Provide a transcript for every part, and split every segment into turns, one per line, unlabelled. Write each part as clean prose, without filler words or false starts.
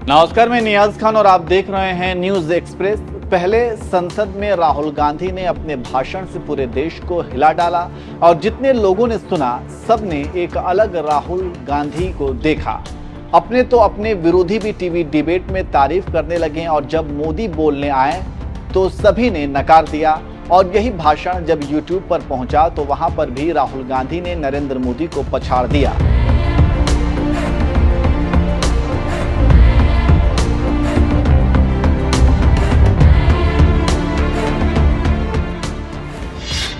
नमस्कार, मैं नियाज खान और आप देख रहे हैं न्यूज एक्सप्रेस। पहले संसद में राहुल गांधी ने अपने भाषण से पूरे देश को हिला डाला और जितने लोगों ने सुना सबने एक अलग राहुल गांधी को देखा। अपने विरोधी भी टीवी डिबेट में तारीफ करने लगे और जब मोदी बोलने आए तो सभी ने नकार दिया। और यही भाषण जब यूट्यूब पर पहुंचा तो वहां पर भी राहुल गांधी ने नरेंद्र मोदी को पछाड़ दिया।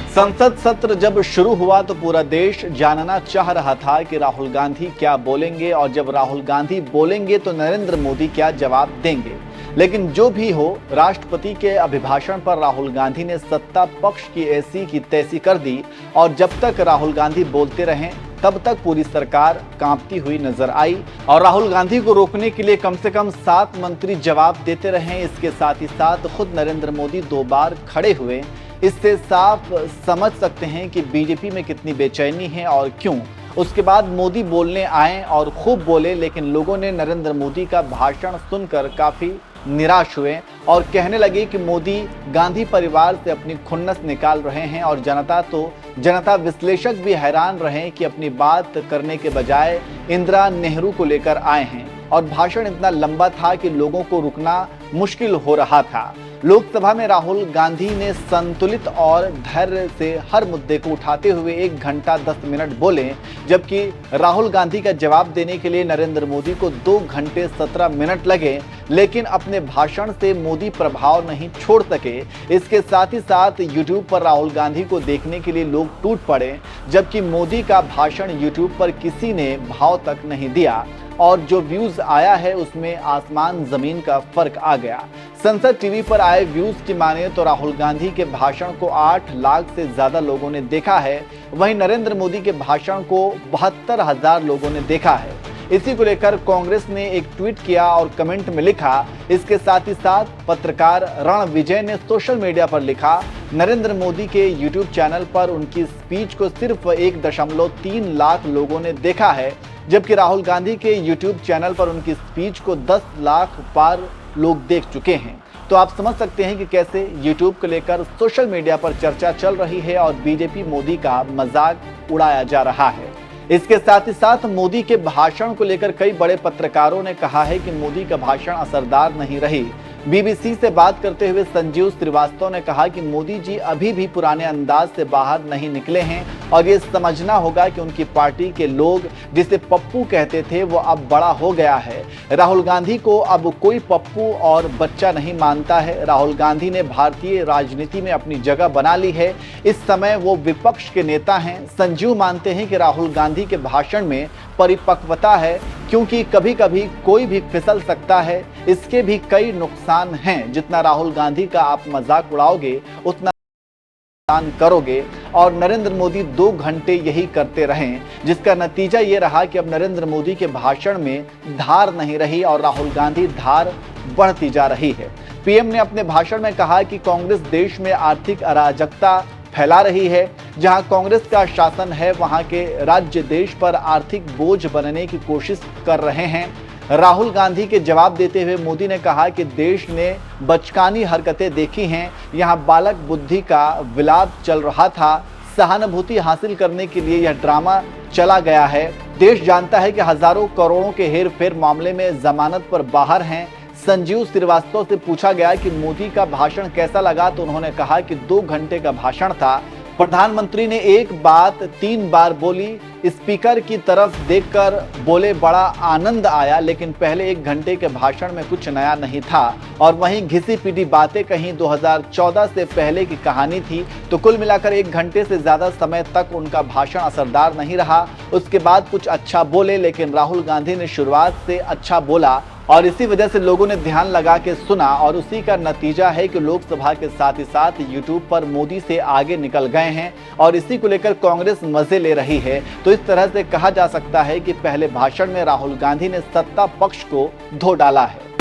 संसद सत्र जब शुरू हुआ तो पूरा देश जानना चाह रहा था कि राहुल गांधी क्या बोलेंगे और जब राहुल गांधी बोलेंगे तो नरेंद्र मोदी क्या जवाब देंगे। लेकिन जो भी हो, राष्ट्रपति के अभिभाषण पर राहुल गांधी ने सत्ता पक्ष की ऐसी की तैसी कर दी और जब तक राहुल गांधी बोलते रहे तब तक पूरी सरकार कांपती हुई नजर आई और राहुल गांधी को रोकने के लिए कम से कम 7 मंत्री जवाब देते रहे। इसके साथ ही साथ खुद नरेंद्र मोदी 2 बार खड़े हुए। इससे साफ समझ सकते हैं कि बीजेपी में कितनी बेचैनी है और क्यों। उसके बाद मोदी बोलने आए और खूब बोले, लेकिन लोगों ने नरेंद्र मोदी का भाषण सुनकर काफी निराश हुए और कहने लगे कि मोदी गांधी परिवार से अपनी खुन्नस निकाल रहे हैं और जनता विश्लेषक भी हैरान रहे कि अपनी बात करने के बजाय इंदिरा नेहरू को लेकर आए हैं और भाषण इतना लंबा था कि लोगों को रुकना मुश्किल हो रहा था। लोकसभा में राहुल गांधी ने संतुलित और धैर्य से हर मुद्दे को उठाते हुए 1 घंटा 10 मिनट बोले, जबकि राहुल गांधी का जवाब देने के लिए नरेंद्र मोदी को 2 घंटे 17 मिनट लगे। लेकिन अपने भाषण से मोदी प्रभाव नहीं छोड़ सके। इसके साथ ही साथ यूट्यूब पर राहुल गांधी को देखने के लिए लोग टूट पड़े, जबकि मोदी का भाषण यूट्यूब पर किसी ने भाव तक नहीं दिया और जो व्यूज आया है उसमें आसमान जमीन का फर्क आ गया। संसद टीवी पर आए व्यूज की माने तो राहुल गांधी के भाषण को 8 लाख से ज्यादा लोगों ने देखा है, वहीं नरेंद्र मोदी के भाषण को 72,000 लोगों ने देखा है। इसी को लेकर कांग्रेस ने एक ट्वीट किया और कमेंट में लिखा। इसके साथ ही साथ पत्रकार रणविजय ने सोशल मीडिया पर लिखा, नरेंद्र मोदी के यूट्यूब चैनल पर उनकी स्पीच को सिर्फ 1.3 लाख लोगों ने देखा है, जबकि राहुल गांधी के यूट्यूब चैनल पर उनकी स्पीच को 10 लाख पार लोग देख चुके हैं। तो आप समझ सकते हैं कि कैसे यूट्यूब को लेकर सोशल मीडिया पर चर्चा चल रही है और बीजेपी मोदी का मजाक उड़ाया जा रहा है। इसके साथ ही साथ मोदी के भाषण को लेकर कई बड़े पत्रकारों ने कहा है कि मोदी का भाषण असरदार नहीं रही। बीबीसी से बात करते हुए संजीव श्रीवास्तव ने कहा कि मोदी जी अभी भी पुराने अंदाज से बाहर नहीं निकले हैं और ये समझना होगा कि उनकी पार्टी के लोग जिसे पप्पू कहते थे वो अब बड़ा हो गया है। राहुल गांधी को अब कोई पप्पू और बच्चा नहीं मानता है। राहुल गांधी ने भारतीय राजनीति में अपनी जगह बना ली है। इस समय वो विपक्ष के नेता हैं। संजीव मानते हैं कि राहुल गांधी के भाषण में परिपक्वता है, क्योंकि कभी कभी कोई भी फिसल सकता है। इसके भी कई नुकसान हैं। जितना राहुल गांधी का आप मजाक उड़ाओगे उतना नुकसान करोगे और नरेंद्र मोदी 2 घंटे यही करते रहें, जिसका नतीजा ये रहा कि अब नरेंद्र मोदी के भाषण में धार नहीं रही और राहुल गांधी धार बढ़ती जा रही है। पीएम ने अपने भाषण में कहा कि कांग्रेस देश में आर्थिक अराजकता फैला रही है। जहां कांग्रेस का शासन है वहां के राज्य देश पर आर्थिक बोझ बनने की कोशिश कर रहे हैं। राहुल गांधी के जवाब देते हुए मोदी ने कहा कि देश ने बचकानी हरकतें देखी हैं। यहां बालक बुद्धि का विलाप चल रहा था। सहानुभूति हासिल करने के लिए यह ड्रामा चला गया है। देश जानता है कि हजारों करोड़ों के हेर फेर मामले में जमानत पर बाहर हैं। संजीव श्रीवास्तव से पूछा गया कि मोदी का भाषण कैसा लगा तो उन्होंने कहा कि 2 घंटे का भाषण था। प्रधानमंत्री ने एक बात 3 बार बोली। स्पीकर की तरफ देखकर बोले बड़ा आनंद आया, लेकिन पहले 1 घंटे के भाषण में कुछ नया नहीं था और वहीं घिसी पिटी बातें कहीं 2014 से पहले की कहानी थी। तो कुल मिलाकर 1 घंटे से ज्यादा समय तक उनका भाषण असरदार नहीं रहा। उसके बाद कुछ अच्छा बोले, लेकिन राहुल गांधी ने शुरुआत से अच्छा बोला और इसी वजह से लोगों ने ध्यान लगा के सुना और उसी का नतीजा है कि लोकसभा के साथ ही साथ यूट्यूब पर मोदी से आगे निकल गए हैं और इसी को लेकर कांग्रेस मजे ले रही है। तो इस तरह से कहा जा सकता है कि पहले भाषण में राहुल गांधी ने सत्ता पक्ष को धो डाला है।